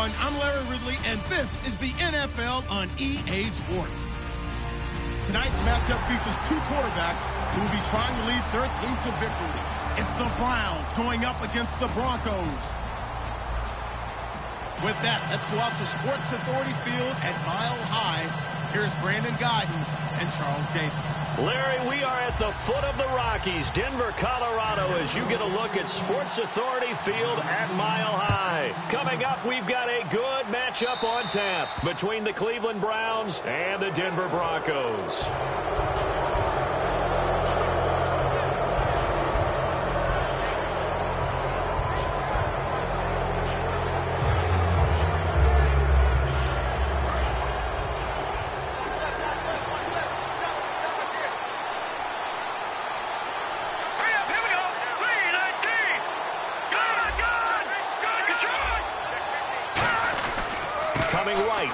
everyone. I'm Larry Ridley, and this is the NFL on EA Sports. Tonight's matchup features two quarterbacks who will be trying to lead their team to victory. It's the Browns going up against the Broncos. With that, let's go out to Sports Authority Field at Mile High. Here's Brandon Guyton and Charles Davis. Larry, we are at the foot of the Rockies, Denver, Colorado, as you get a look at Sports Authority Field at Mile High. Coming up, we've got a good matchup on tap between the Cleveland Browns and the Denver Broncos.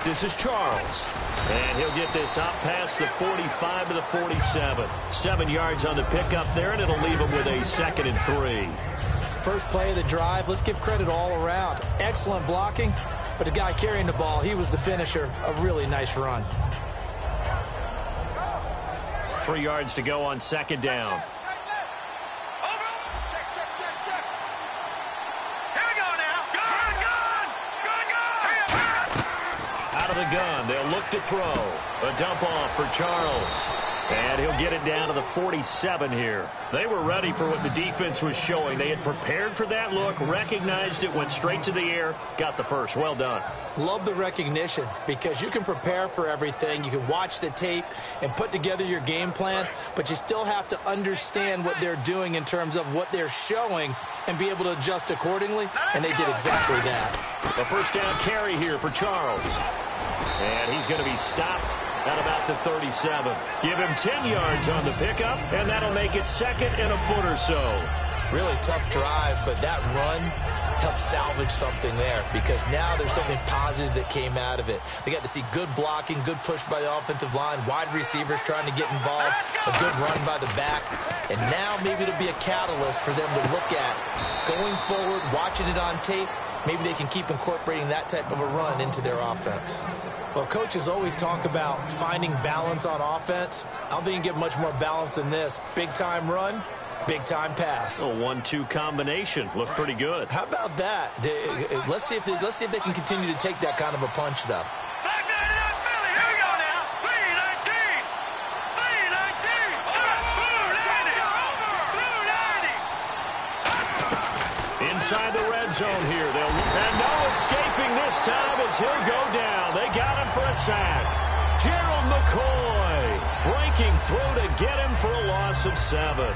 This is Charles, and he'll get this out past the 45 to the 47. 7 yards on the pickup there, and it'll leave him with a 2nd and 3. First play of the drive, let's give credit all around. Excellent blocking, but the guy carrying the ball, he was the finisher. A really nice run. 3 yards to go on 2nd down. Gun. They'll look to throw. A dump off for Charles. And he'll get it down to the 47 here. They were ready for what the defense was showing. They had prepared for that look, recognized it, went straight to the air, got the first. Well done. Love the recognition because you can prepare for everything. You can watch the tape and put together your game plan, but you still have to understand what they're doing in terms of what they're showing and be able to adjust accordingly, and they did exactly that. A first down carry here for Charles. And he's going to be stopped at about the 37. Give him 10 yards on the pickup, and that'll make it 2nd and a foot or so. Really tough drive, but that run helped salvage something there because now there's something positive that came out of it. They got to see good blocking, good push by the offensive line, wide receivers trying to get involved, a good run by the back, and now maybe it'll be a catalyst for them to look at going forward, watching it on tape. Maybe they can keep incorporating that type of a run into their offense. Well, coaches always talk about finding balance on offense. I don't think you can get much more balance than this. Big-time run, big-time pass. A 1-2 combination. Looked pretty good. How about that? Let's see if they can continue to take that kind of a punch, though. Inside the red zone here. And no escaping this time as he'll go down. They got him for a sack. Gerald McCoy breaking through to get him for a loss of 7.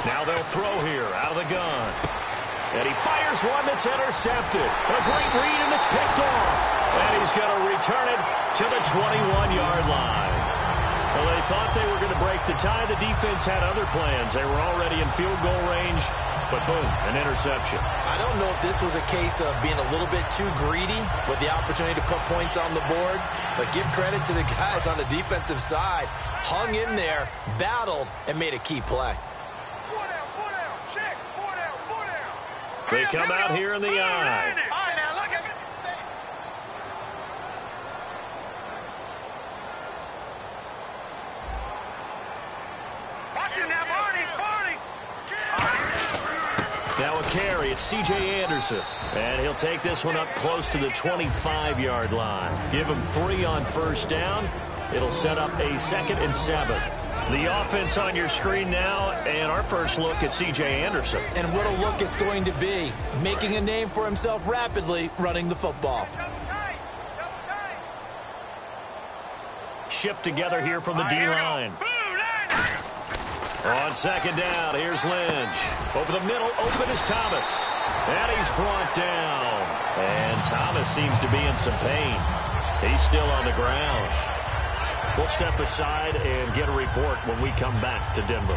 Now they'll throw here out of the gun. And he fires one that's intercepted. A great read, and it's picked off. And he's going to return it to the 21-yard line. Well, they thought they were going to break the tie. The defense had other plans. They were already in field goal range. But boom, an interception. I don't know if this was a case of being a little bit too greedy with the opportunity to put points on the board. But give credit to the guys on the defensive side. Hung in there, battled, and made a key play. They come out here in the eye. Now a carry. It's C.J. Anderson. And he'll take this one up close to the 25-yard line. Give him 3 on first down. It'll set up a 2nd and 7. The offense on your screen now, and our first look at C.J. Anderson. And what a look it's going to be, making a name for himself rapidly running the football. Shift together here from the D-line. On 2nd down, here's Lynch. Over the middle, open is Thomas. And he's brought down. And Thomas seems to be in some pain. He's still on the ground. We'll step aside and get a report when we come back to Denver.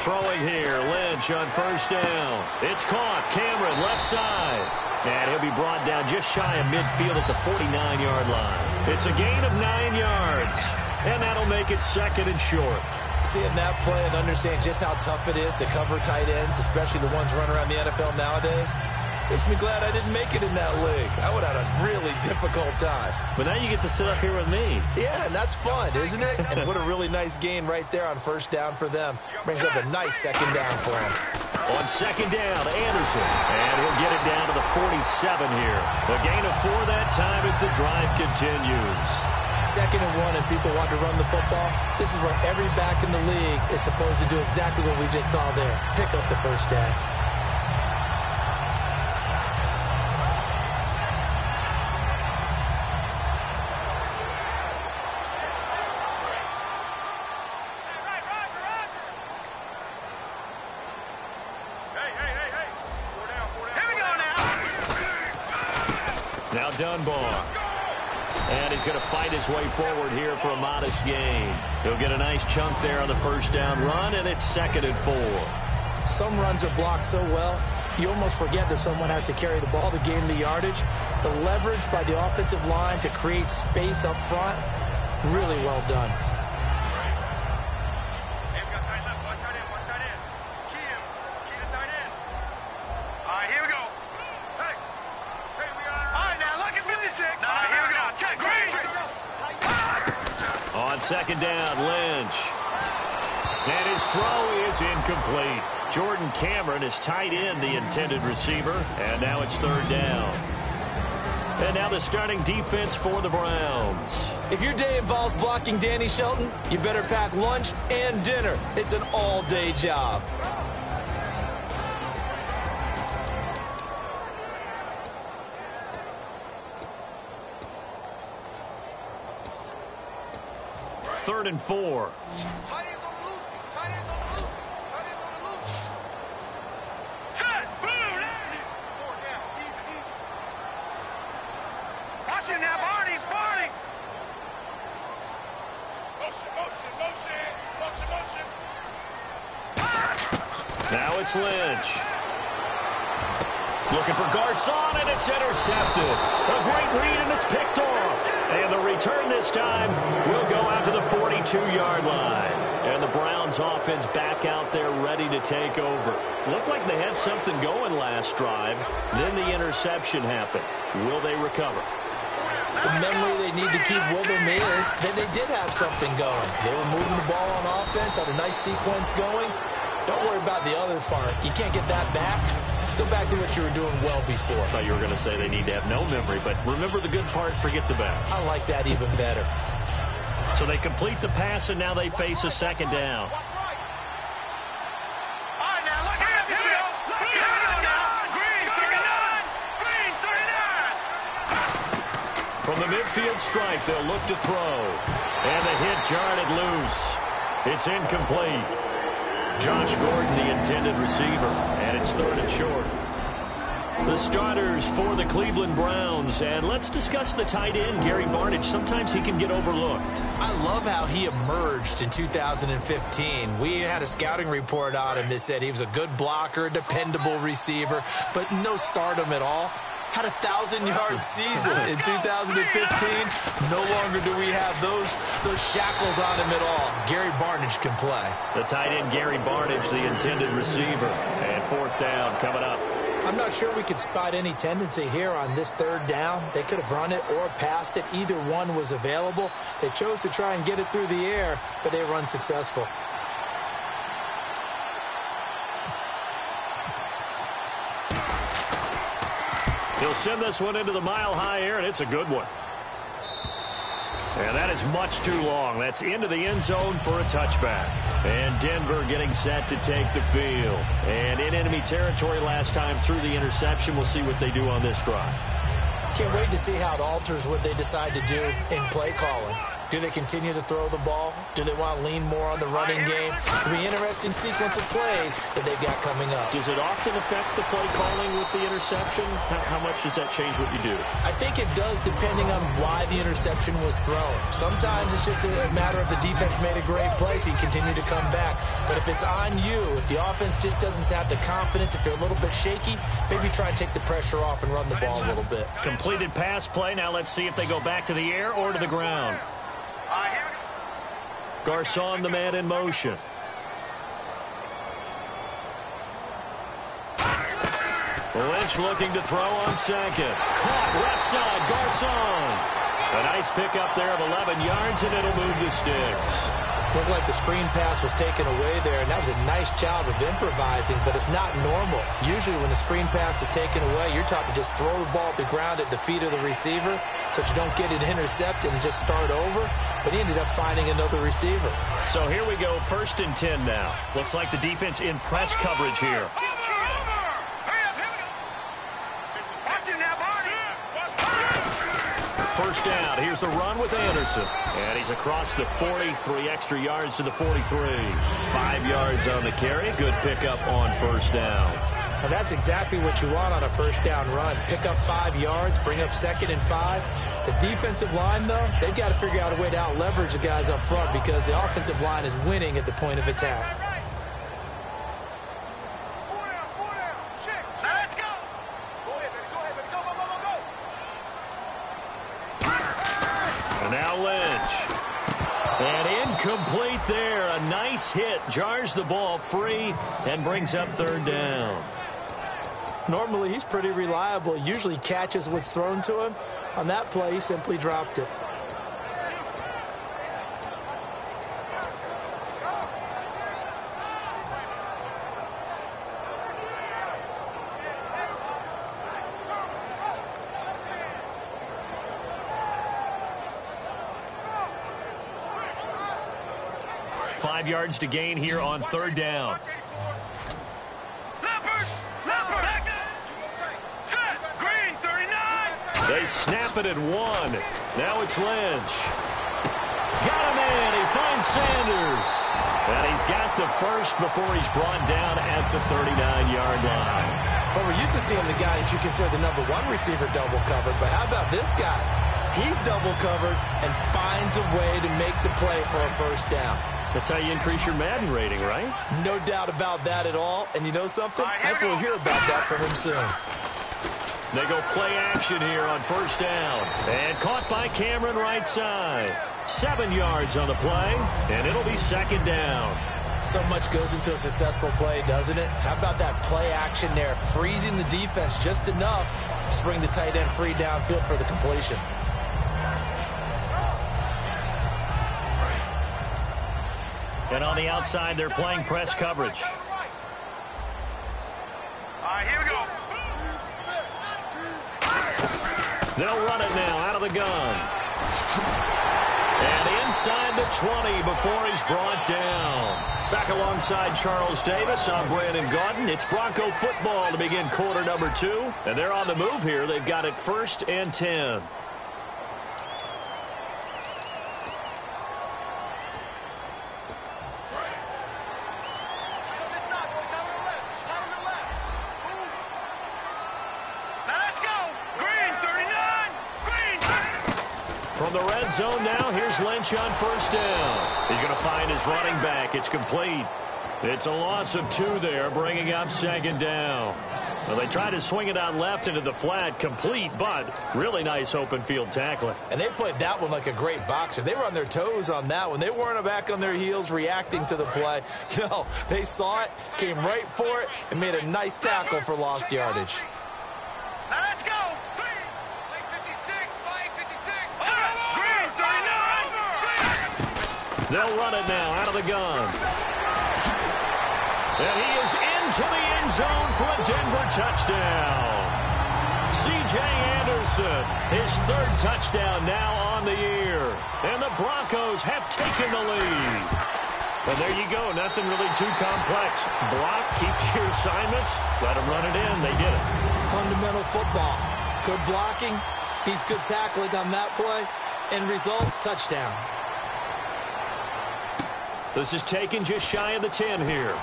throwing here. Lynch on first down. It's caught. Cameron left side. And he'll be brought down just shy of midfield at the 49-yard line. It's a gain of 9 yards. And that'll make it second and short. Seeing that play and understand just how tough it is to cover tight ends, especially the ones running around the NFL nowadays, makes me glad I didn't make it in that league. I would have had a really difficult time. But now you get to sit up here with me. Yeah, and that's fun, isn't it? And what a really nice gain right there on first down for them. Brings up a nice second down for them. On second down, Anderson. And he'll get it down to the 47 here. The gain of 4 that time as the drive continues. 2nd and 1 and people want to run the football. This is where every back in the league is supposed to do exactly what we just saw there. Pick up the first down. Now Dunbar. And he's going to fight his way forward here for a modest gain. He'll get a nice chunk there on the first down run, and it's 2nd and 4. Some runs are blocked so well, you almost forget that someone has to carry the ball to gain the yardage. The leverage by the offensive line to create space up front, really well done. On second down, Lynch. And his throw is incomplete. Jordan Cameron is tight end, the intended receiver. And now it's 3rd down. And now the starting defense for the Browns. If your day involves blocking Danny Shelton, you better pack lunch and dinner. It's an all-day job. Third and 4. Now it's Lynch. Looking for Garcon, and it's intercepted. A great read, and it's picked off. And the return this time will go out to the 42-yard line. And the Browns offense back out there ready to take over. Looked like they had something going last drive. Then the interception happened. Will they recover? The memory they need to keep with them is that they did have something going. They were moving the ball on offense, had a nice sequence going. Don't worry about the other part. You can't get that back. Let's go back to what you were doing well before. I thought you were going to say they need to have no memory, but remember the good part, forget the bad. I like that even better. So they complete the pass, and now they face a second down. From the midfield stripe, they'll look to throw. And the hit jarred it loose. It's incomplete. Josh Gordon, the intended receiver, and it's 3rd and short. The starters for the Cleveland Browns, and let's discuss the tight end, Gary Barnidge. Sometimes he can get overlooked. I love how he emerged in 2015. We had a scouting report on him that said he was a good blocker, dependable receiver, but no stardom at all. Had a 1,000-yard season in 2015. No longer do we have those shackles on him at all. Gary Barnidge can play. The tight end, Gary Barnidge, the intended receiver. And 4th down coming up. I'm not sure we could spot any tendency here on this 3rd down. They could have run it or passed it. Either one was available. They chose to try and get it through the air, but they were unsuccessful. He'll send this one into the mile-high air, and it's a good one. And that is much too long. That's into the end zone for a touchback. And Denver getting set to take the field. And in enemy territory last time through the interception. We'll see what they do on this drive. Can't wait to see how it alters what they decide to do in play calling. Do they continue to throw the ball? Do they want to lean more on the running game? It'll be an interesting sequence of plays that they've got coming up. Does it often affect the play calling with the interception? How much does that change what you do? I think it does, depending on why the interception was thrown. Sometimes it's just a matter of the defense made a great play, so you continue to come back. But if it's on you, if the offense just doesn't have the confidence, if they're a little bit shaky, maybe try and take the pressure off and run the ball a little bit. Completed pass play. Now let's see if they go back to the air or to the ground. Garcon, the man in motion. Lynch looking to throw on second. Caught left side, Garcon. A nice pickup there of 11 yards, and it'll move the sticks. Looked like the screen pass was taken away there, and that was a nice job of improvising, but it's not normal. Usually when the screen pass is taken away, you're taught to just throw the ball at the ground at the feet of the receiver so that you don't get it intercepted and just start over, but he ended up finding another receiver. So here we go, 1st and 10 now. Looks like the defense in press coverage here. First down. Here's the run with Anderson. And he's across the 40. 3 extra yards to the 43. 5 yards on the carry. Good pickup on first down. And that's exactly what you want on a first down run. Pick up 5 yards, bring up 2nd and 5. The defensive line, though, they've got to figure out a way to out-leverage the guys up front because the offensive line is winning at the point of attack. Now Lynch. And incomplete there. A nice hit. Jars the ball free and brings up 3rd down. Normally, he's pretty reliable. Usually catches what's thrown to him. On that play, he simply dropped it. Five yards to gain here on 3rd down. They snap it at 1. Now it's Lynch. Got him in. He finds Sanders. And he's got the first before he's brought down at the 39-yard line. Well, we're used to seeing the guy that you consider the #1 receiver double covered. But how about this guy? He's double covered and finds a way to make the play for a first down. That's how you increase your Madden rating, right? No doubt about that at all. And you know something? I think we'll hear about that from him soon. They go play action here on first down. And caught by Cameron right side. 7 yards on the play, and it'll be 2nd down. So much goes into a successful play, doesn't it? How about that play action there? Freezing the defense just enough to bring the tight end free downfield for the completion. And on the outside, they're playing press coverage. All right, here we go. They'll run it now out of the gun. And inside the 20 before he's brought down. Back alongside Charles Davis, I'm Brandon Gaudin. It's Bronco football to begin quarter number 2. And they're on the move here. They've got it 1st and 10. From the red zone now, here's Lynch on first down. He's going to find his running back. It's complete. It's a loss of 2 there, bringing up 2nd down. Well, they tried to swing it out left into the flat, complete, but really nice open field tackling. And they played that one like a great boxer. They were on their toes on that one. They weren't back on their heels reacting to the play. No, they saw it, came right for it, and made a nice tackle for lost yardage. Let's go. They'll run it now out of the gun. And he is into the end zone for a Denver touchdown. C.J. Anderson, his 3rd touchdown now on the year. And the Broncos have taken the lead. And there you go. Nothing really too complex. Block, keep your assignments, let them run it in. They did it. Fundamental football. Good blocking, beats good tackling on that play. End result, touchdown. This is taken just shy of the 10 here.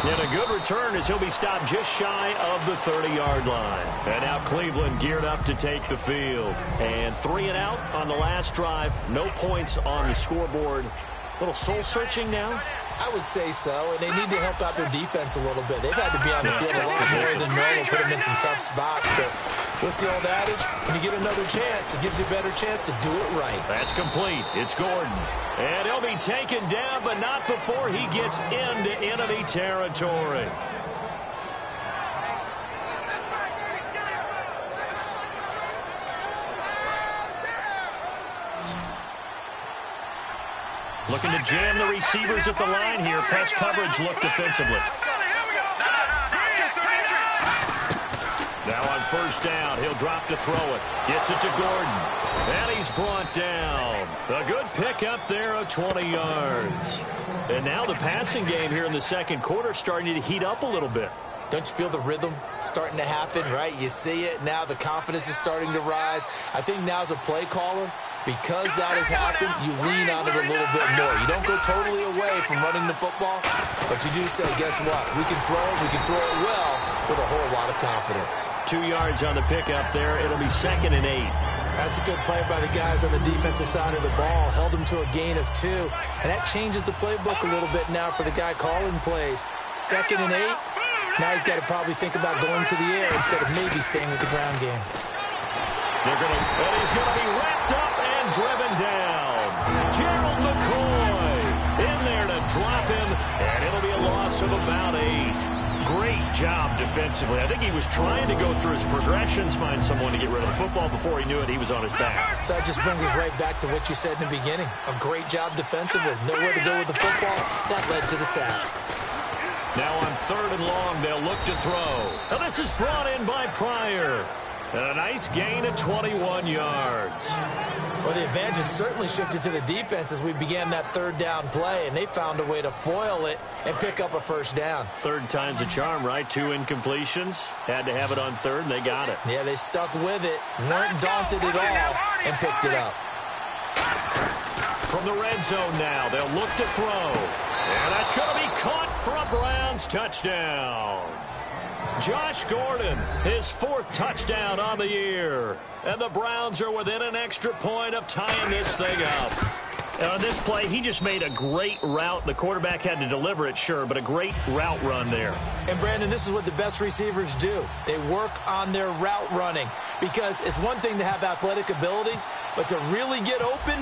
And a good return as he'll be stopped just shy of the 30-yard line. And now Cleveland geared up to take the field. And 3 and out on the last drive. No points on the scoreboard. A little soul-searching now? I would say so, and they need to help out their defense a little bit. They've had to be on the field a lot more than normal, put them in some tough spots. But what's the old adage? When you get another chance, it gives you a better chance to do it right. That's complete. It's Gordon. And he'll be taken down, but not before he gets into enemy territory. Looking to jam the receivers at the line here. Press coverage look defensively. Now on first down, he'll drop to throw it. Gets it to Gordon. And he's brought down. A good pick up there of 20 yards. And now the passing game here in the second quarter starting to heat up a little bit. Don't you feel the rhythm starting to happen, right? You see it. Now the confidence is starting to rise. I think now as a play caller, because that has happened, you lean on it a little bit more. You don't go totally away from running the football, but you do say, guess what? We can throw it. We can throw it well with a whole lot of confidence. 2 yards on the pickup there. It'll be 2nd and 8. That's a good play by the guys on the defensive side of the ball. Held them to a gain of 2, and that changes the playbook a little bit now for the guy calling plays. 2nd and 8. Now he's got to probably think about going to the air instead of maybe staying with the ground game. And he's going to be wrapped up and driven down. Gerald McCoy in there to drop him, and it'll be a loss of about 8. Great job defensively. I think he was trying to go through his progressions, find someone to get rid of the football. Before he knew it, he was on his back. So that just brings us right back to what you said in the beginning. A great job defensively. Nowhere to go with the football. That led to the sack. Now on 3rd and long, they'll look to throw. Now this is brought in by Pryor. And a nice gain of 21 yards. Well, the advantage has certainly shifted to the defense as we began that 3rd down play, and they found a way to foil it and pick up a first down. 3rd time's a charm, right? 2 incompletions. Had to have it on 3rd, and they got it. Yeah, they stuck with it, weren't daunted at all, and picked it up. From the red zone now, they'll look to throw. And that's going to be caught for a Browns touchdown. Josh Gordon, his 4th touchdown on the year. And the Browns are within an extra point of tying this thing up. On this play, he just made a great route. The quarterback had to deliver it, sure, but a great route run there. And, Brandon, this is what the best receivers do. They work on their route running because it's one thing to have athletic ability, but to really get open,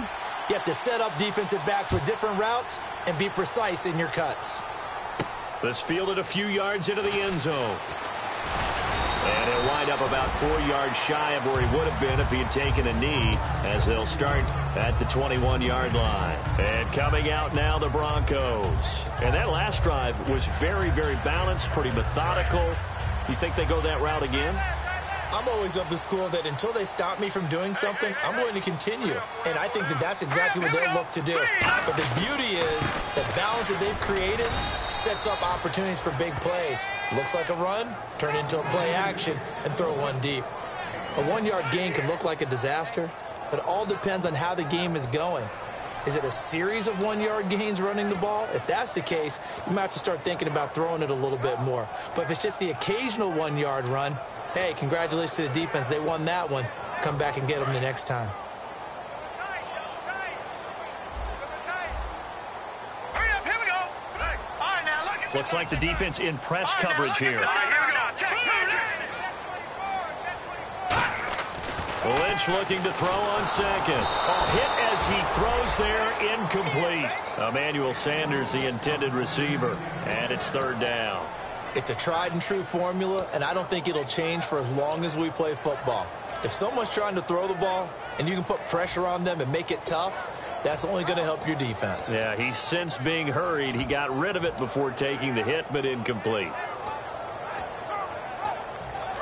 you have to set up defensive backs with different routes and be precise in your cuts. This fielded a few yards into the end zone. And he'll wind up about 4 yards shy of where he would have been if he had taken a knee, as they'll start at the 21-yard line. And coming out now, the Broncos. And that last drive was very, very balanced, pretty methodical. You think they go that route again? I'm always of the school that until they stop me from doing something, I'm going to continue. And I think that that's exactly what they'll look to do. But the beauty is the balance that they've created sets up opportunities for big plays. Looks like a run, turn into a play action, and throw one deep. A 1-yard gain can look like a disaster, but it all depends on how the game is going. Is it a series of 1-yard gains running the ball? If that's the case, you might have to start thinking about throwing it a little bit more. But if it's just the occasional 1-yard run, hey, congratulations to the defense. They won that one. Come back and get them the next time. Hurry up, here we go. All right, now look at Looks like the defense in press coverage here. All right, here we go. Check. Lynch looking to throw on 2nd. A hit as he throws there, incomplete. Emmanuel Sanders, the intended receiver, and it's 3rd down. It's a tried and true formula, and I don't think it'll change for as long as we play football. If someone's trying to throw the ball and you can put pressure on them and make it tough, that's only going to help your defense. Yeah, he's since being hurried. He got rid of it before taking the hit, but incomplete.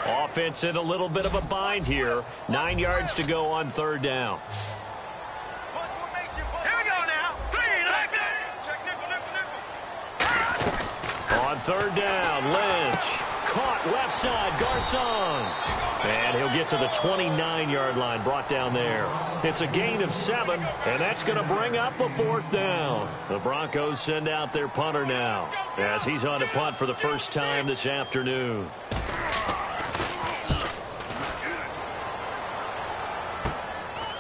Offense in a little bit of a bind here. 9 yards to go on 3rd down. Here we go now. On 3rd down, Lynch. Caught left side, Garcon. And he'll get to the 29-yard line, brought down there. It's a gain of 7, and that's going to bring up a 4th down. The Broncos send out their punter now, as he's on to punt for the first time this afternoon.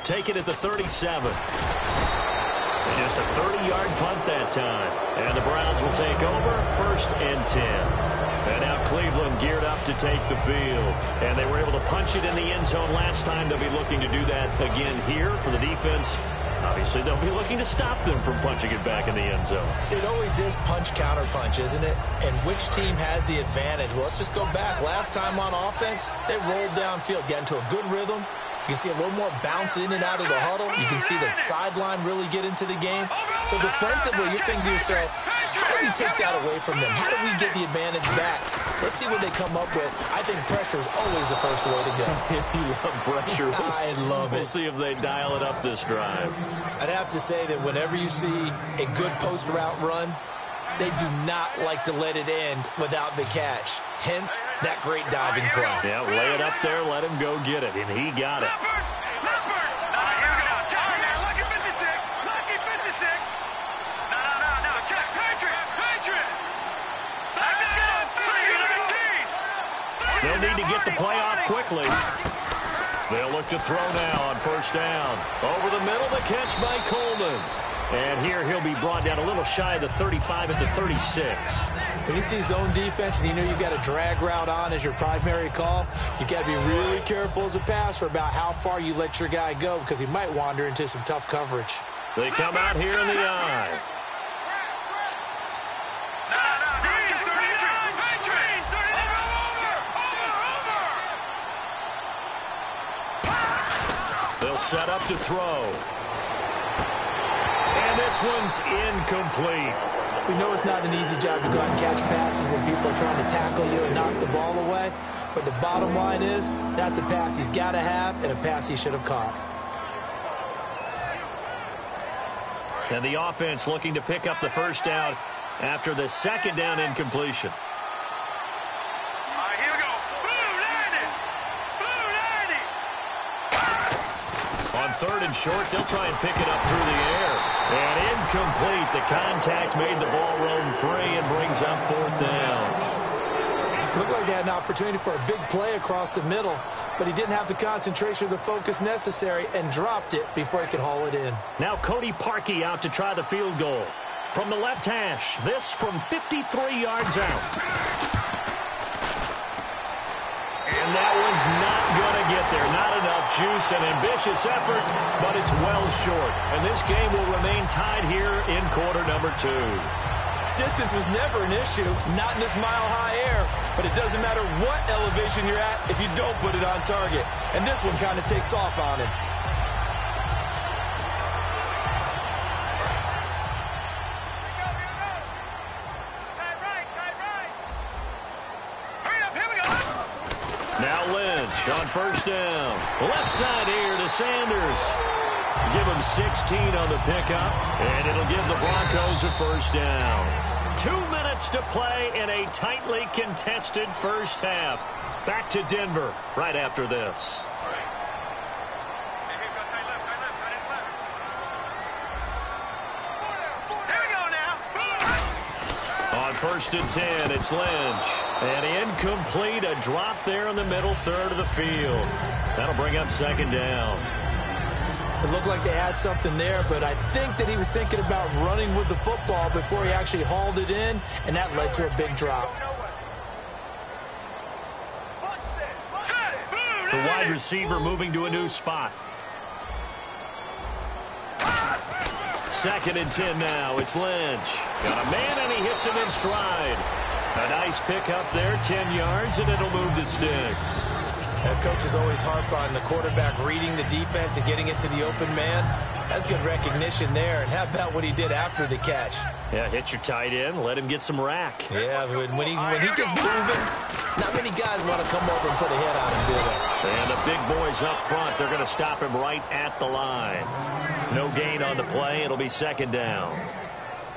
Take it at the 37. Just a 30-yard punt that time. And the Browns will take over, 1st and 10. And now Cleveland geared up to take the field. And they were able to punch it in the end zone last time. They'll be looking to do that again here for the defense. Obviously, they'll be looking to stop them from punching it back in the end zone. It always is punch-counter-punch, isn't it? And which team has the advantage? Well, let's just go back. Last time on offense, they rolled downfield, got into a good rhythm. You can see a little more bounce in and out of the huddle. You can see the sideline really get into the game. So defensively, you're thinking to yourself, how do we take that away from them? How do we get the advantage back? Let's see what they come up with. I think pressure is always the first way to go. You love pressure. I love it. We'll see if they dial it up this drive. I'd have to say that whenever you see a good post route run, they do not like to let it end without the catch. Hence, that great diving play. Yeah, lay it up there, let him go get it, and he got it. They'll need to get the play off quickly. They'll look to throw now on 1st down. Over the middle, the catch by Coleman. And here he'll be brought down a little shy of the 35 at the 36. When you see zone defense and you know you've got a drag route on as your primary call, you've got to be really careful as a passer about how far you let your guy go because he might wander into some tough coverage. They come out here in the eye. They'll set up to throw. And this one's incomplete. We know it's not an easy job to go out and catch passes when people are trying to tackle you and knock the ball away. But the bottom line is, that's a pass he's got to have and a pass he should have caught. And the offense looking to pick up the 1st down after the 2nd down incompletion. On 3rd and short, they'll try and pick it up through the air. And incomplete. The contact made the ball roam free and brings up 4th down. Looked like they had an opportunity for a big play across the middle, but he didn't have the concentration or the focus necessary and dropped it before he could haul it in. Now Cody Parkey out to try the field goal. From the left hash, this from 53 yards out. And that one's not going to get there. Not enough juice, an ambitious effort, but it's well short. And this game will remain tied here in quarter number 2. Distance was never an issue, not in this mile-high air. But it doesn't matter what elevation you're at if you don't put it on target. And this one kind of takes off on him. Now Lynch on 1st down. Left side here to Sanders. Give him 16 on the pickup, and it'll give the Broncos a 1st down. 2 minutes to play in a tightly contested 1st half. Back to Denver right after this. On 1st and 10, it's Lynch. And incomplete, a drop there in the middle 3rd of the field. That'll bring up 2nd down. It looked like they had something there, but I think that he was thinking about running with the football before he actually hauled it in, and that led to a big drop. The wide receiver moving to a new spot. 2nd and 10 now. It's Lynch. Got a man, and he hits him in stride. A nice pick up there, 10 yards, and it'll move the sticks. Coaches always harp on the quarterback reading the defense and getting it to the open man. That's good recognition there. And how about what he did after the catch? Yeah, hit your tight end, let him get some rack. Yeah, when he gets moving, not many guys want to come over and put a hit on him, do they? And the big boys up front, they're going to stop him right at the line. No gain on the play. It'll be 2nd down.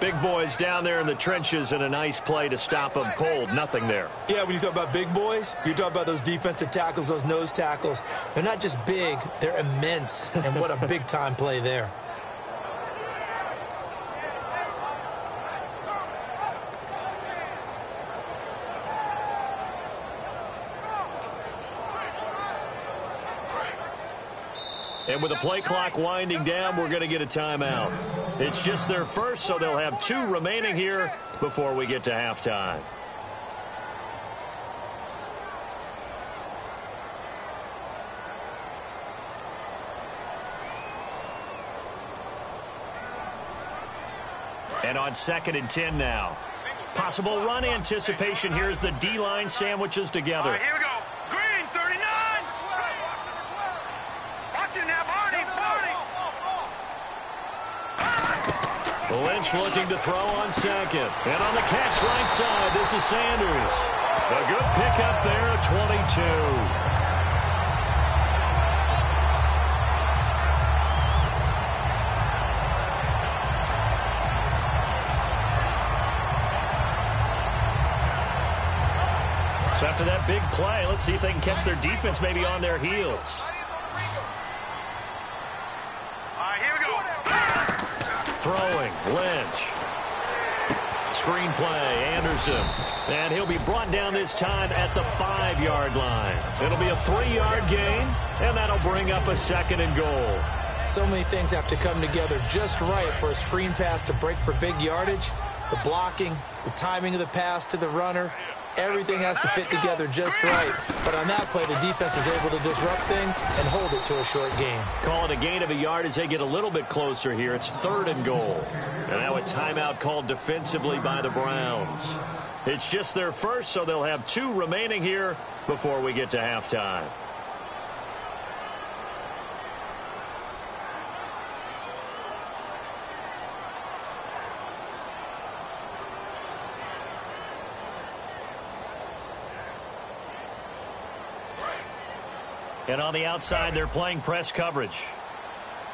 Big boys down there in the trenches and a nice play to stop them cold. Nothing there. Yeah, when you talk about big boys, you're talking about those defensive tackles, those nose tackles. They're not just big, they're immense. And what a big-time play there. And with the play clock winding down, we're going to get a timeout. It's just their first, so they'll have 2 remaining here before we get to halftime. And on 2nd and 10 now. Possible run anticipation here as the D-line sandwiches together. All right, here we go. Green, 39. Watch it now, Barney. Lynch looking to throw on 2nd. And on the catch right side, this is Sanders. A good pickup there at 22. So after that big play, let's see if they can catch their defense maybe on their heels. All right, here we go. Throwing, Lynch. Screen play, Anderson. And he'll be brought down this time at the 5-yard line. It'll be a 3-yard gain, and that'll bring up a 2nd and goal. So many things have to come together just right for a screen pass to break for big yardage. The blocking, the timing of the pass to the runner, everything has to fit together just right. But on that play, the defense was able to disrupt things and hold it to a short gain. Call it a gain of a yard as they get a little bit closer here. It's 3rd and goal. And now a timeout called defensively by the Browns. It's just their first, so they'll have 2 remaining here before we get to halftime. And on the outside, they're playing press coverage.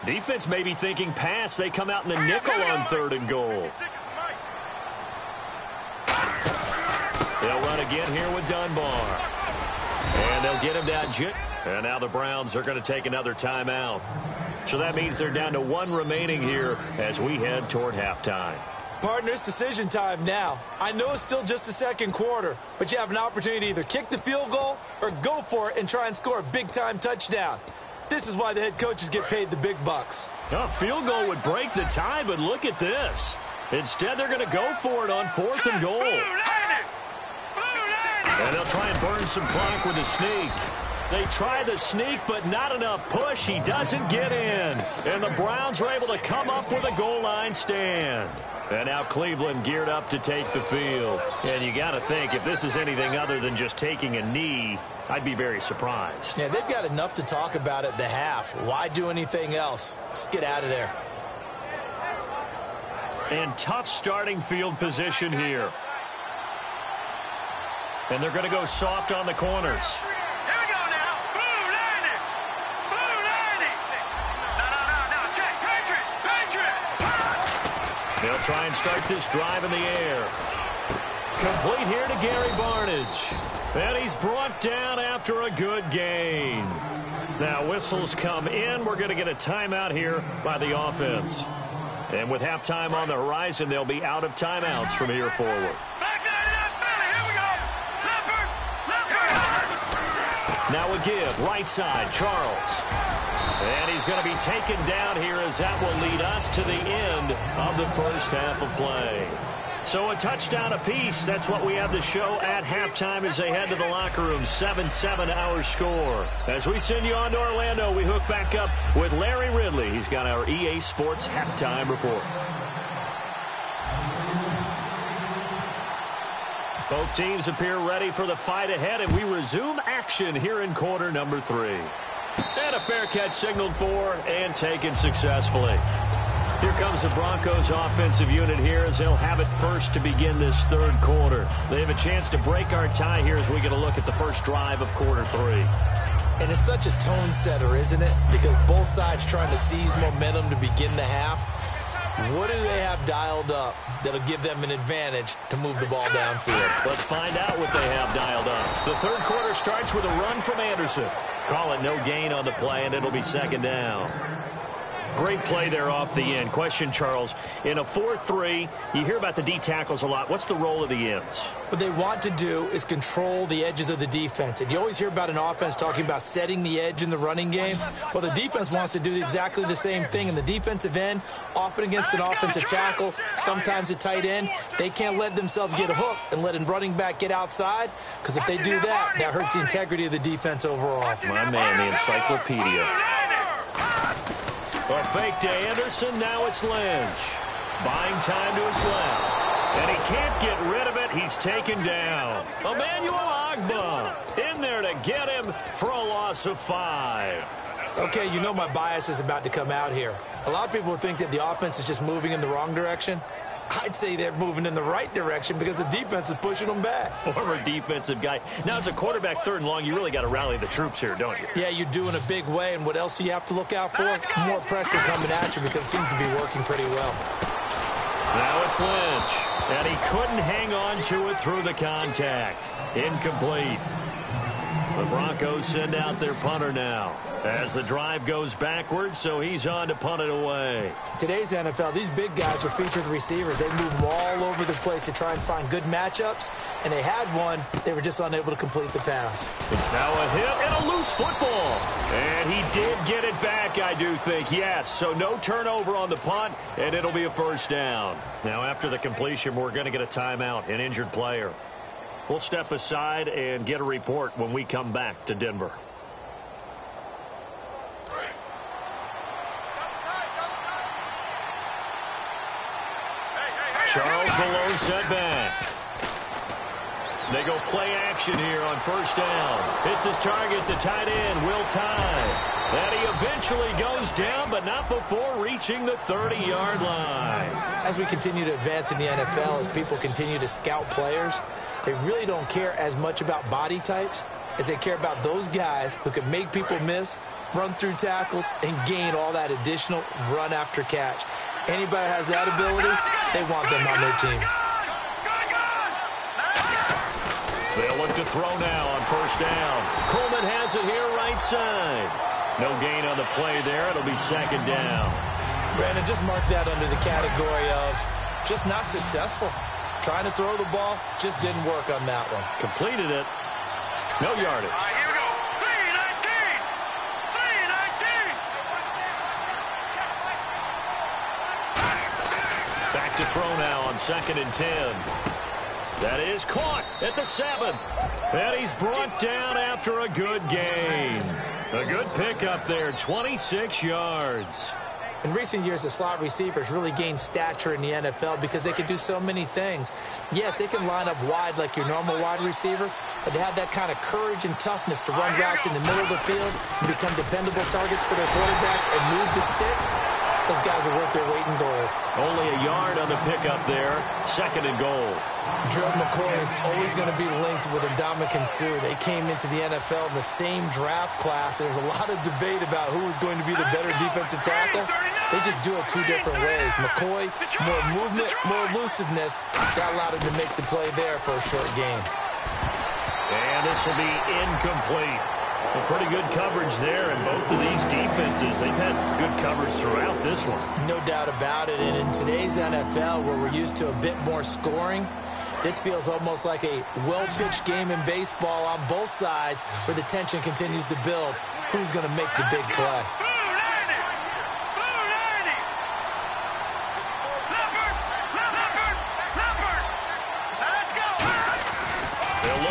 Defense may be thinking pass. They come out in the nickel on 3rd and goal. They'll run again here with Dunbar. And they'll get him down. And now the Browns are going to take another timeout. So that means they're down to 1 remaining here as we head toward halftime. Partner, it's decision time now. I know it's still just the 2nd quarter, but you have an opportunity to either kick the field goal or go for it and try and score a big-time touchdown. This is why the head coaches get paid the big bucks. A field goal would break the tie, but look at this. Instead, they're going to go for it on 4th and goal. And they'll try and burn some clock with a sneak. They try the sneak, but not enough push. He doesn't get in. And the Browns are able to come up with a goal line stand. And now Cleveland geared up to take the field. And you got to think, if this is anything other than just taking a knee, I'd be very surprised. Yeah, they've got enough to talk about at the half. Why do anything else? Just get out of there. And tough starting field position here. And they're going to go soft on the corners. Here we go now. Blue 90. Blue 90. No. Check. Patriot. They'll try and start this drive in the air. Complete here to Gary Barnidge. And he's brought down after a good gain. Now whistles come in. We're going to get a timeout here by the offense. And with halftime on the horizon, they'll be out of timeouts from here forward. Now a give, right side, Charles. And he's going to be taken down here as that will lead us to the end of the first half of play. So a touchdown apiece. That's what we have to show at halftime as they head to the locker room. 7-7 our score. As we send you on to Orlando, we hook back up with Larry Ridley. He's got our EA Sports halftime report. Both teams appear ready for the fight ahead, and we resume action here in quarter number 3. And a fair catch signaled for and taken successfully. Here comes the Broncos offensive unit here as they'll have it first to begin this 3rd quarter. They have a chance to break our tie here as we get a look at the first drive of quarter 3. And it's such a tone setter, isn't it? Because both sides trying to seize momentum to begin the half. What do they have dialed up that'll give them an advantage to move the ball downfield? Let's find out what they have dialed up. The third quarter starts with a run from Anderson. Call it no gain on the play, and it'll be second down. Great play there off the end. Question, Charles, in a 4-3, you hear about the D tackles a lot. What's the role of the ends? What they want to do is control the edges of the defense. And you always hear about an offense talking about setting the edge in the running game. Well, the defense wants to do exactly the same thing. And the defensive end, often against an offensive tackle, sometimes a tight end, they can't let themselves get hooked and let a running back get outside, because if they do that, that hurts the integrity of the defense overall. My man, the encyclopedia. A fake to Anderson, now it's Lynch. Buying time to his left. And he can't get rid of it. He's taken down. Emmanuel Ogbah in there to get him for a loss of 5. Okay, you know my bias is about to come out here. A lot of people think that the offense is just moving in the wrong direction. I'd say they're moving in the right direction because the defense is pushing them back. Former defensive guy. Now, as a quarterback, 3rd and long, you really got to rally the troops here, don't you? Yeah, you do in a big way. And what else do you have to look out for? More pressure coming at you because it seems to be working pretty well. Now it's Lynch. And he couldn't hang on to it through the contact. Incomplete. The Broncos send out their punter now as the drive goes backwards, so he's on to punt it away. Today's NFL, these big guys are featured receivers. They move them all over the place to try and find good matchups, and they had one. They were just unable to complete the pass. Now a hit and a loose football. And he did get it back, I do think, yes. So no turnover on the punt, and it'll be a first down. Now after the completion, we're going to get a timeout, an injured player. We'll step aside and get a report when we come back to Denver. Charles Malone set back. They go play action here on first down. Hits his target, the tight end, Will Tye. And he eventually goes down, but not before reaching the 30-yard line. As we continue to advance in the NFL, as people continue to scout players, they really don't care as much about body types as they care about those guys who can make people miss, run through tackles, and gain all that additional run after catch. Anybody has that ability, they want them on their team. They'll look to throw now on first down. Coleman has it here right side. No gain on the play there. It'll be second down. Brandon, just mark that under the category of just not successful. Trying to throw the ball, just didn't work on that one. Completed it. No yardage. Here we go. 3-19. 3-19. Back to throw now on 2nd and 10. That is caught at the 7. And he's brought down after a good gain. A good pickup there, 26 yards. In recent years, the slot receivers really gained stature in the NFL because they can do so many things. Yes, they can line up wide like your normal wide receiver, but to have that kind of courage and toughness to run routes in the middle of the field and become dependable targets for their quarterbacks and move the sticks, those guys are worth their weight in gold. Only a yard on the pickup there, 2nd and goal. Gerald McCoy is always going to be linked with Ndamukong Suh. They came into the NFL in the same draft class. There's a lot of debate about who was going to be the better defensive tackle. They just do it 2 different ways. McCoy, more movement, more elusiveness. That allowed him to make the play there for a short gain. And this will be incomplete. A pretty good coverage there in both of these defenses. They've had good coverage throughout this one. No doubt about it. And in today's NFL, where we're used to a bit more scoring, this feels almost like a well-pitched game in baseball on both sides where the tension continues to build. Who's going to make the big play?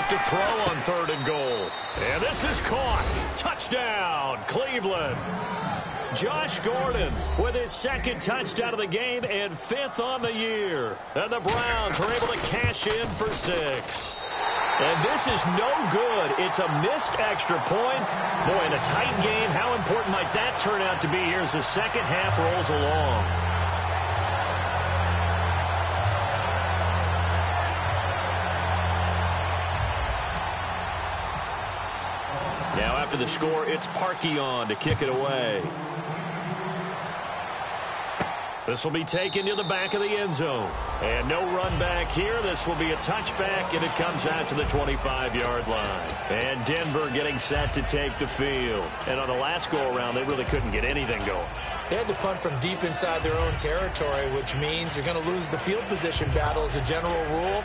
To throw on 3rd and goal. And this is caught. Touchdown, Cleveland. Josh Gordon with his 2nd touchdown of the game and 5th on the year. And the Browns are able to cash in for 6. And this is no good. It's a missed extra point. Boy, in a tight game, how important might that turn out to be here as the second half rolls along? Now after the score, it's Parkey on to kick it away. This will be taken to the back of the end zone. And no run back here. This will be a touchback, and it comes out to the 25-yard line. And Denver getting set to take the field. And on the last go-around, they really couldn't get anything going. They had to punt from deep inside their own territory, which means you're going to lose the field position battle as a general rule.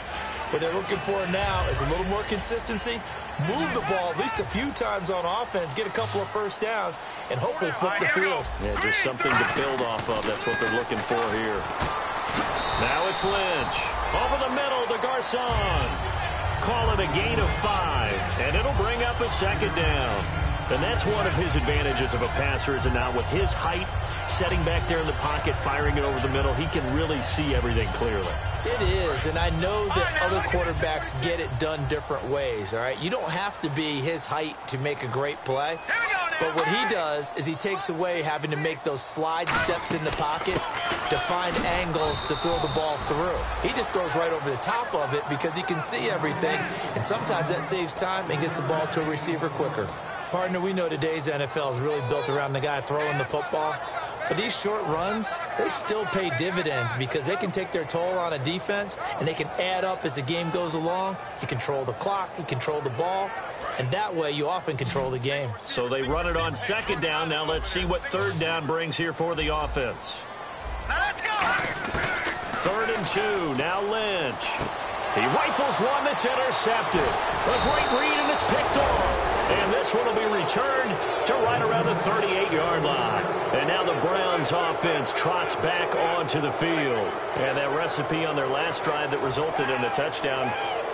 What they're looking for now is a little more consistency, move the ball at least a few times on offense, get a couple of first downs, and hopefully flip the field. Yeah, just something to build off of. That's what they're looking for here. Now it's Lynch. Over the middle to Garcon. Call it a gain of 5, and it'll bring up a second down. And that's one of his advantages of a passer, is now with his height, setting back there in the pocket, firing it over the middle, he can really see everything clearly. It is, and I know that other quarterbacks get it done different ways, all right? You don't have to be his height to make a great play. But what he does is he takes away having to make those slide steps in the pocket to find angles to throw the ball through. He just throws right over the top of it because he can see everything, and sometimes that saves time and gets the ball to a receiver quicker. Partner, we know today's NFL is really built around the guy throwing the football. But these short runs, they still pay dividends because they can take their toll on a defense, and they can add up as the game goes along. You control the clock, you control the ball, and that way you often control the game. So they run it on second down. Now let's see what third down brings here for the offense. Now let's go. 3rd and 2. Now Lynch. He rifles one that's intercepted. A great read, and it's picked off. And this one will be returned to right around the 38-yard line. And now the Browns offense trots back onto the field. And that recipe on their last drive that resulted in a touchdown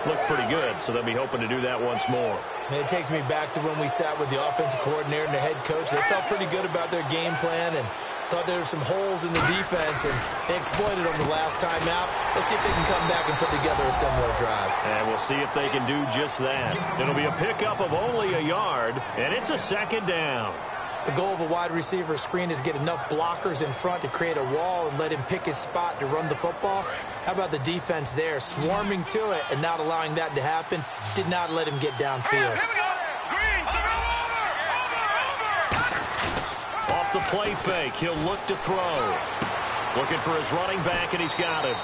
looked pretty good, so they'll be hoping to do that once more. And it takes me back to when we sat with the offensive coordinator and the head coach. They felt pretty good about their game plan and thought there were some holes in the defense, and they exploited them the last time out. Let's see if they can come back and put together a similar drive. And we'll see if they can do just that. It'll be a pickup of only a yard, and it's a second down. The goal of a wide receiver screen is get enough blockers in front to create a wall and let him pick his spot to run the football. How about the defense there, swarming to it and not allowing that to happen? Did not let him get downfield. Here we go. Green, Off the play fake, he'll look to throw. Looking for his running back, and he's got him.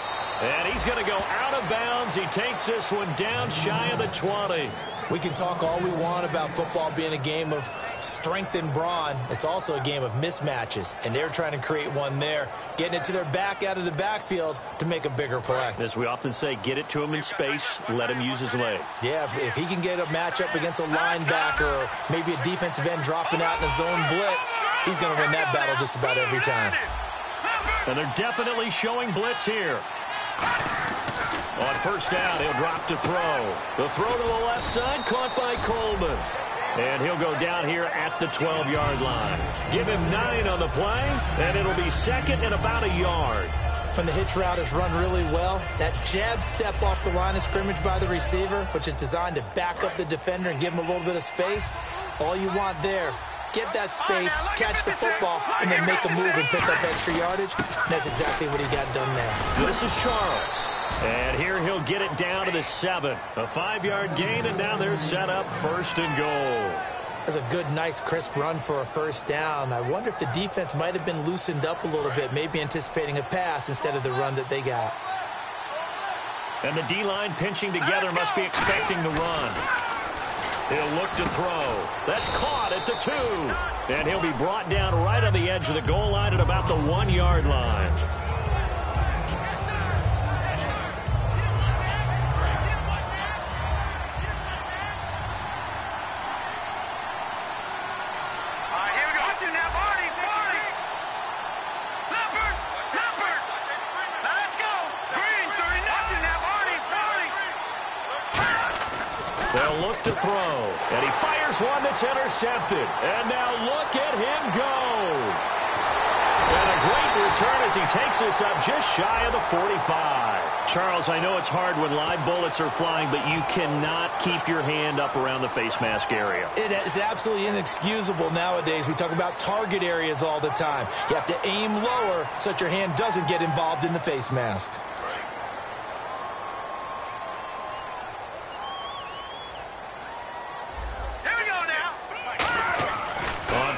And he's going to go out of bounds. He takes this one down shy of the 20. We can talk all we want about football being a game of strength and brawn. It's also a game of mismatches, and they're trying to create one there, getting it to their back out of the backfield to make a bigger play. As we often say, get it to him in space, let him use his leg. Yeah, if he can get a matchup against a linebacker or maybe a defensive end dropping out in a zone blitz, he's going to win that battle just about every time. And they're definitely showing blitz here. On first down, he'll drop to throw. The throw to the left side, caught by Coleman. And he'll go down here at the 12-yard line. Give him 9 on the play, and it'll be second and about a yard. When the hitch route is run really well, that jab step off the line of scrimmage by the receiver, which is designed to back up the defender and give him a little bit of space, all you want there, get that space, catch the football, and then make a move and pick up extra yardage. And that's exactly what he got done there. This is Charles. And here he'll get it down to the 7. A 5-yard gain, and now they're set up 1st and goal. That's a good, nice, crisp run for a first down. I wonder if the defense might have been loosened up a little bit, maybe anticipating a pass instead of the run that they got. And the D-line pinching together must be expecting the run. He'll look to throw. That's caught at the 2. And he'll be brought down right on the edge of the goal line at about the 1-yard line. They'll look to throw, and he fires one that's intercepted. And now look at him go. And a great return as he takes this up just shy of the 45. Charles, I know it's hard when live bullets are flying, but you cannot keep your hand up around the face mask area. It is absolutely inexcusable nowadays. We talk about target areas all the time. You have to aim lower so that your hand doesn't get involved in the face mask.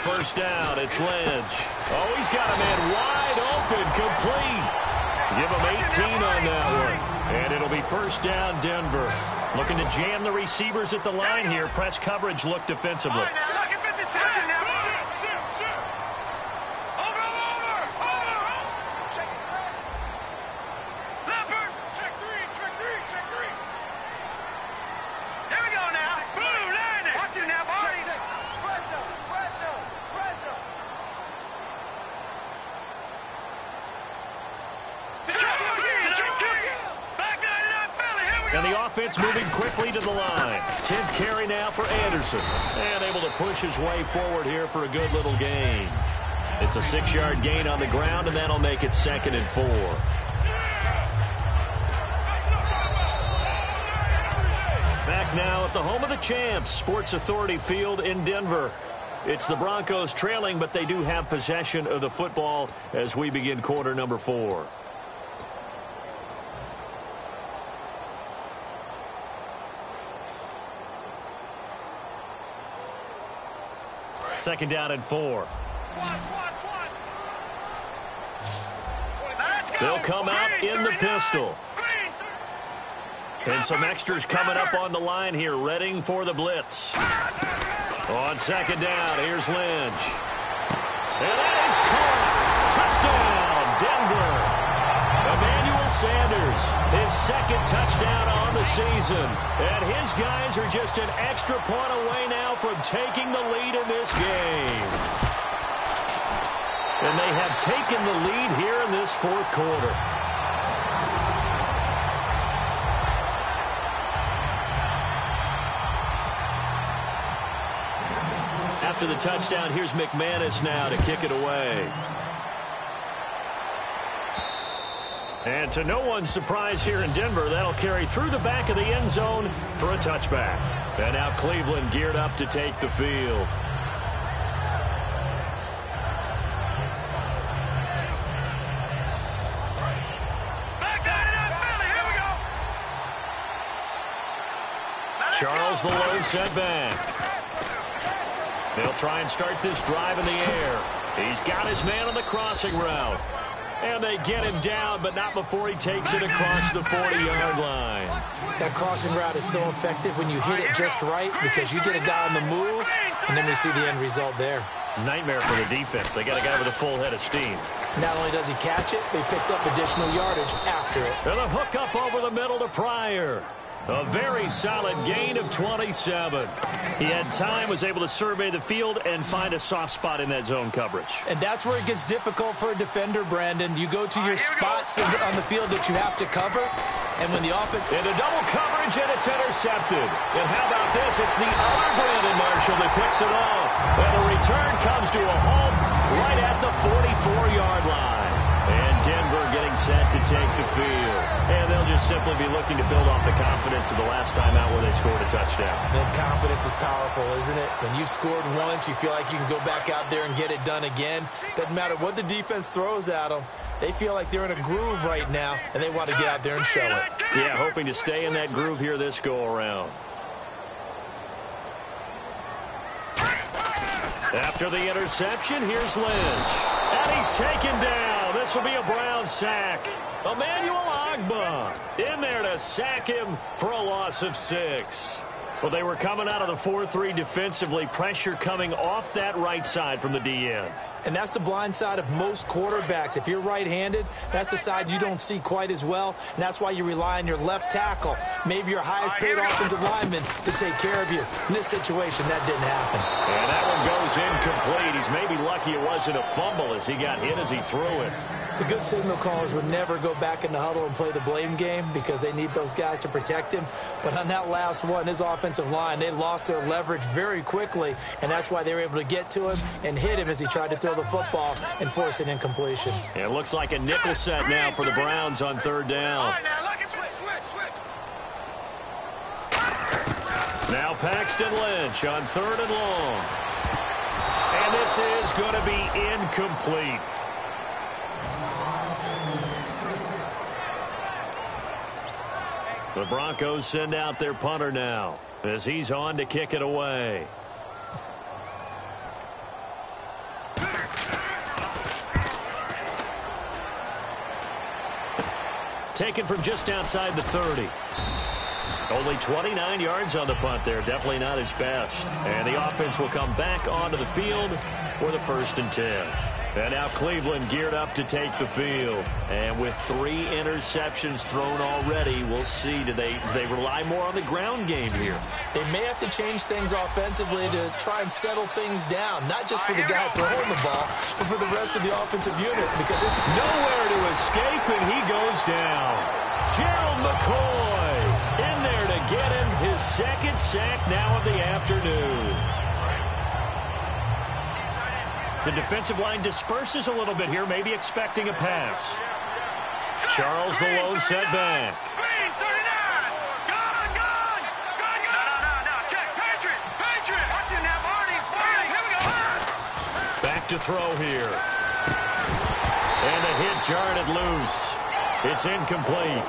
First down, it's Lynch. Oh, he's got a man wide open, complete. Give him 18 on that one. And it'll be first down, Denver. Looking to jam the receivers at the line here. Press coverage look defensively. And the offense moving quickly to the line. 10th carry now for Anderson. And able to push his way forward here for a good little gain. It's a 6-yard gain on the ground, and that'll make it 2nd and 4. Back now at the home of the champs, Sports Authority Field in Denver. It's the Broncos trailing, but they do have possession of the football as we begin quarter number 4. Second down and 4. They'll come out in the pistol. And some extras coming up on the line here, readying for the blitz. On second down, here's Lynch. And that is caught. Touchdown, Denver. Emmanuel Sanders, his 2nd touchdown on the season. And his guys are just an extra point away now from taking the lead in this game. And they have taken the lead here in this 4th quarter. After the touchdown, here's McManus now to kick it away. And to no one's surprise here in Denver, that'll carry through the back of the end zone for a touchback. And now Cleveland geared up to take the field. Charles the low set back. They'll try and start this drive in the air. He's got his man on the crossing route. And they get him down, but not before he takes it across the 40-yard line. That crossing route is so effective when you hit it just right because you get a guy on the move, and then we see the end result there. Nightmare for the defense. They got a guy with a full head of steam. Not only does he catch it, but he picks up additional yardage after it. And a hook up over the middle to Pryor. A very solid gain of 27. He had time, was able to survey the field and find a soft spot in that zone coverage. And that's where it gets difficult for a defender, Brandon. You go to your spots on the field that you have to cover, and when the offense... Into double coverage, and it's intercepted. And how about this? It's the other Brandon Marshall that picks it off. And the return comes to a halt right at the 44-yard line. And Denver getting set to take the field. And they'll just simply be looking to build off the confidence of the last time out where they scored a touchdown. And confidence is powerful, isn't it? When you've scored once, you feel like you can go back out there and get it done again. Doesn't matter what the defense throws at them. They feel like they're in a groove right now, and they want to get out there and show it. Yeah, hoping to stay in that groove here this go-around. After the interception, here's Lynch. And he's taken down. This will be a Brown sack. Emmanuel Ogbah in there to sack him for a loss of 6. Well, they were coming out of the 4-3 defensively. Pressure coming off that right side from the DN. And that's the blind side of most quarterbacks. If you're right-handed, that's the side you don't see quite as well, and that's why you rely on your left tackle, maybe your highest-paid offensive lineman, to take care of you. In this situation, that didn't happen. And that one goes incomplete. He's maybe lucky it wasn't a fumble as he got hit as he threw it. The good signal callers would never go back in the huddle and play the blame game because they need those guys to protect him. But on that last one, his offensive line, they lost their leverage very quickly, and that's why they were able to get to him and hit him as he tried to throw the football and force an incompletion. It looks like a nickel set now for the Browns on 3rd down. Now Paxton Lynch on 3rd and long. And this is going to be incomplete. The Broncos send out their punter now as he's on to kick it away. taken from just outside the 30. Only 29 yards on the punt there. Definitely not his best. And the offense will come back onto the field for the 1st and 10. And now Cleveland geared up to take the field. And with 3 interceptions thrown already, we'll see. Do they rely more on the ground game here? They may have to change things offensively to try and settle things down. Not just for the guy throwing the ball, but for the rest of the offensive unit. Because there's nowhere to escape, and he goes down. Gerald McCoy in there to get him his 2nd sack now of the afternoon. The defensive line disperses a little bit here, maybe expecting a pass. Charles the lone setback. Back to throw here. And the hit jarred it loose. It's incomplete.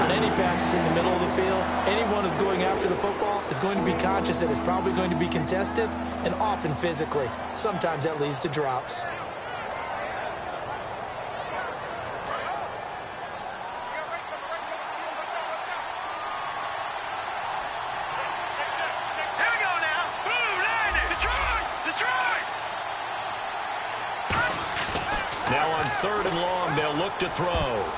On any passes in the middle of the field, anyone who's going after the football is going to be conscious that it's probably going to be contested, and often physically. Sometimes that leads to drops. Now on 3rd and long, they'll look to throw.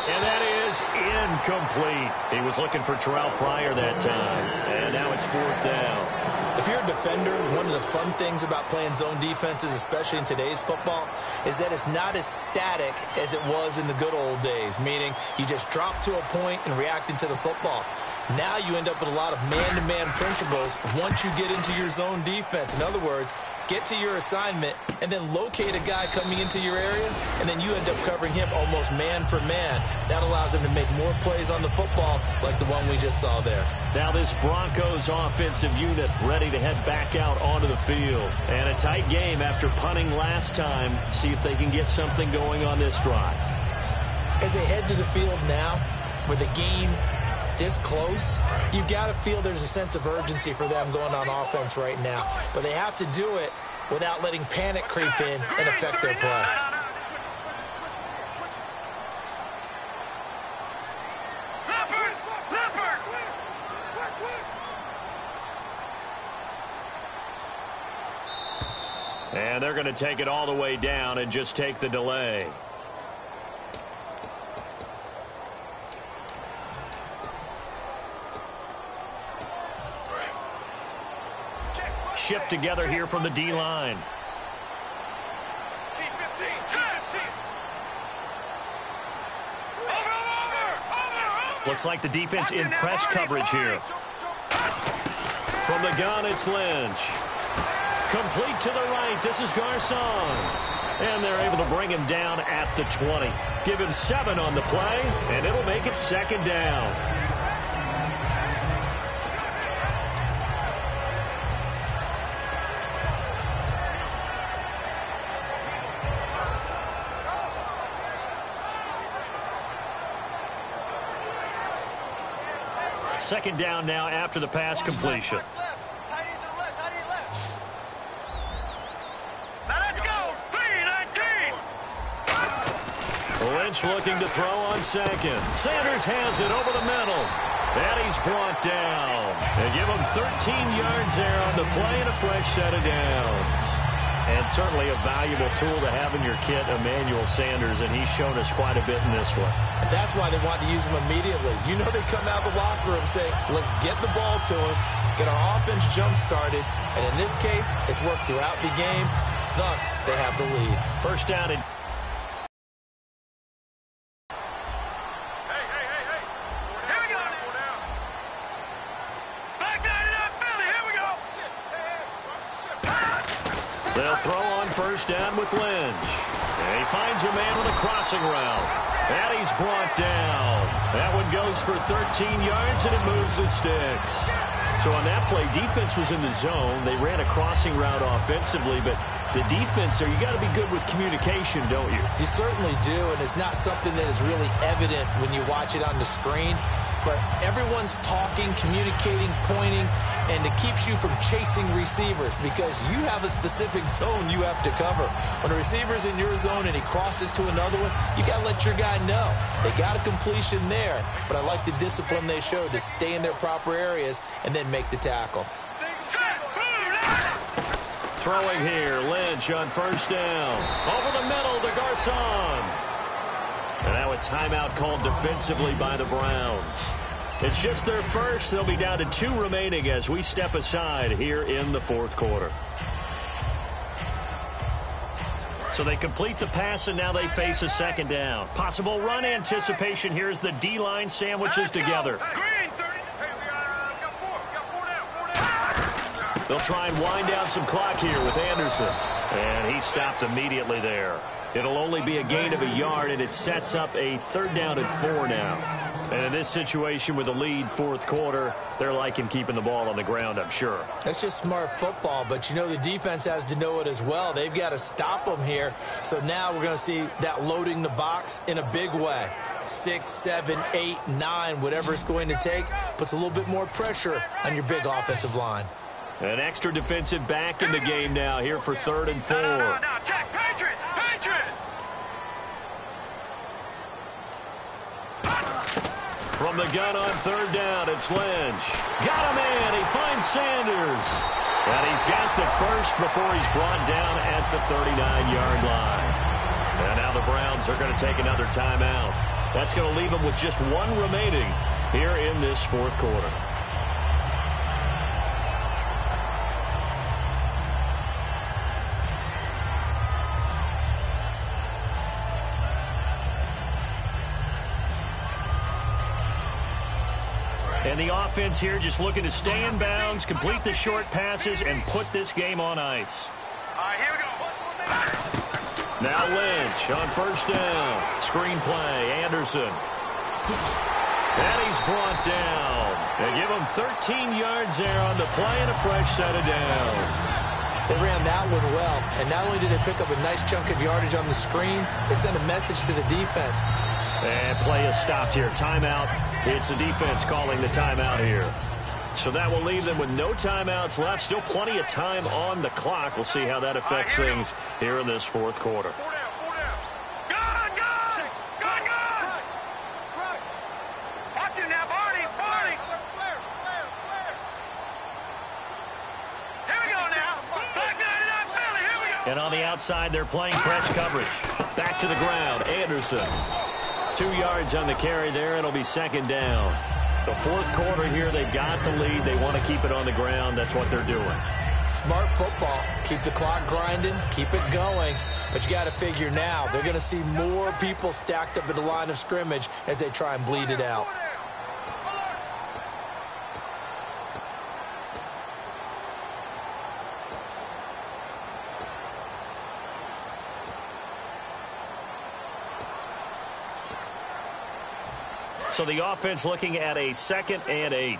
And that is incomplete. He was looking for Terrell Pryor that time. And now it's 4th down. If you're a defender, one of the fun things about playing zone defenses, especially in today's football, is that it's not as static as it was in the good old days, meaning you just drop to a point and reacted to the football. Now you end up with a lot of man-to-man principles once you get into your zone defense. In other words, get to your assignment and then locate a guy coming into your area, and then you end up covering him almost man for man. That allows him to make more plays on the football like the one we just saw there. Now this Broncos offensive unit ready to head back out onto the field. And a tight game after punting last time. See if they can get something going on this drive. As they head to the field now, with the game this close, you've got to feel there's a sense of urgency for them going on offense right now. But they have to do it without letting panic creep in and affect their play. And they're going to take it all the way down and just take the delay. Shift together here from the D-line. Looks like the defense in press coverage here. From the gun, it's Lynch. Complete to the right. This is Garcon. And they're able to bring him down at the 20. Give him 7 on the play, and it'll make it 2nd down. Second down now after the pass completion. Lynch looking to throw on 2nd. Sanders has it over the middle. And he's brought down. They give him 13 yards there on the play and a fresh set of downs. And certainly a valuable tool to have in your kit, Emmanuel Sanders, and he's shown us quite a bit in this one. And that's why they want to use him immediately. You know they come out of the locker room saying, let's get the ball to him, get our offense jump-started, and in this case, it's worked throughout the game. Thus, they have the lead. First down and they'll throw on first down with Lynch. And he finds a man with a crossing route. And he's brought down. That one goes for 13 yards, and it moves the sticks. So on that play, defense was in the zone. They ran a crossing route offensively, but the defense there, you got to be good with communication, don't you? You certainly do, and it's not something that is really evident when you watch it on the screen. but everyone's talking, communicating, pointing, and it keeps you from chasing receivers because you have a specific zone you have to cover. When a receiver's in your zone and he crosses to another one, you got to let your guy know. They got a completion there, but I like the discipline they showed to stay in their proper areas and then make the tackle. Throwing here, Lynch on first down. Over the middle to Garcon. And now a timeout called defensively by the Browns. It's just their first. They'll be down to 2 remaining as we step aside here in the fourth quarter. So they complete the pass, and now they face a second down. Possible run anticipation here as the D-line sandwiches together. They'll try and wind down some clock here with Anderson. And he stopped immediately there. It'll only be a gain of a yard, and it sets up a 3rd down and 4 now. And in this situation with a lead fourth quarter, they're liking keeping the ball on the ground, I'm sure. That's just smart football, but you know the defense has to know it as well. They've got to stop them here. So now we're going to see that loading the box in a big way. 6, 7, 8, 9, whatever it's going to take, puts a little bit more pressure on your big offensive line. An extra defensive back in the game now here for 3rd and 4. No, check, Patriot! From the gun on 3rd down, it's Lynch. Got a man. He finds Sanders. And he's got the first before he's brought down at the 39-yard line. And now the Browns are going to take another timeout. That's going to leave them with just 1 remaining here in this fourth quarter. And the offense here just looking to stay in bounds, complete the short passes, and put this game on ice. All right, here we go. Now Lynch on first down. Screen play, Anderson. And he's brought down. They give him 13 yards there on the play and a fresh set of downs. They ran that one well, and not only did they pick up a nice chunk of yardage on the screen, they sent a message to the defense. And play is stopped here. Timeout. It's the defense calling the timeout here. So that will leave them with no timeouts left. Still plenty of time on the clock. We'll see how that affects things here in this fourth quarter. Gun! Watch him now, Barney! Here we go now. Back to that belly. Here we go. And on the outside, they're playing press coverage. Back to the ground. Anderson. 2 yards on the carry there. It'll be 2nd down. The fourth quarter here, they've got the lead. They want to keep it on the ground. That's what they're doing. Smart football. Keep the clock grinding. Keep it going. But you got to figure now, they're going to see more people stacked up at the line of scrimmage as they try and bleed it out. So the offense looking at a 2nd and 8.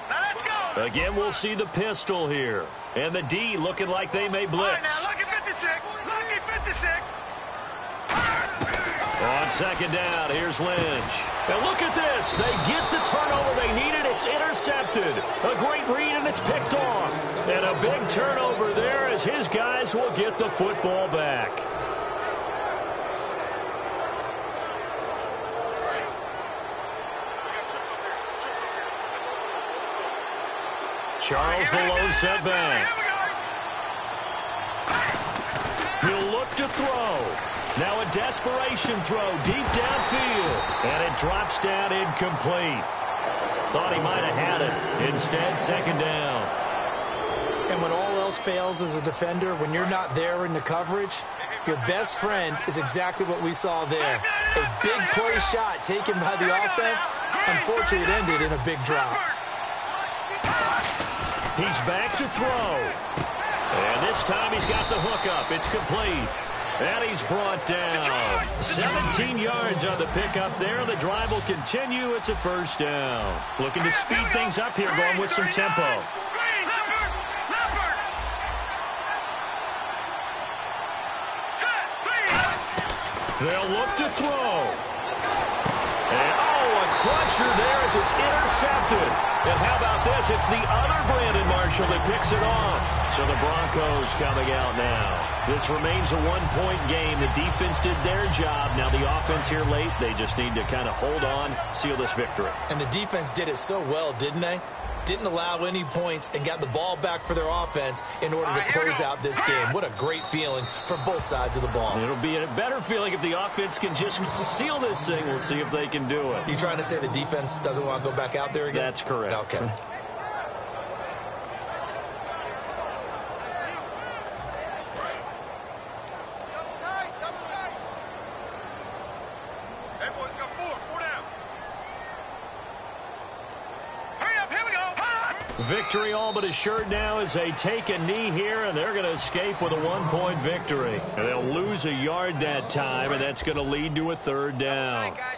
Now let's go. Again, we'll see the pistol here. And the D looking like they may blitz. All right, now, lucky 56. Lucky 56. On 2nd down, here's Lynch. And look at this. They get the turnover they needed. It's intercepted. A great read, and it's picked off. And a big turnover there as his guys will get the football back. Charles the low setback. He'll look to throw. Now a desperation throw deep downfield. And it drops down incomplete. Thought he might have had it. Instead, 2nd down. And when all else fails as a defender, when you're not there in the coverage, your best friend is exactly what we saw there. A big play shot taken by the offense. Unfortunately, it ended in a big drop. He's back to throw. And this time he's got the hook up. It's complete. And he's brought down. 17 yards on the pickup there. The drive will continue. It's a 1st down. Looking to speed things up here, going with some tempo. They'll look to throw. And, a cruncher there as it's intercepted. And how about this? It's the other Brandon Marshall that picks it off. So the Broncos coming out now. This remains a one-point game. The defense did their job. Now the offense here late, they just need to kind of hold on, seal this victory. And the defense did it so well, didn't they? Didn't allow any points and got the ball back for their offense in order to close out this game. What a great feeling for both sides of the ball. It'll be a better feeling if the offense can just seal this thing. We'll see if they can do it. You trying to say the defense doesn't want to go back out there again? That's correct. Okay. Victory all but assured now as they take a knee here, and they're going to escape with a one-point victory. And they'll lose a yard that time, and that's going to lead to a third down. Guys,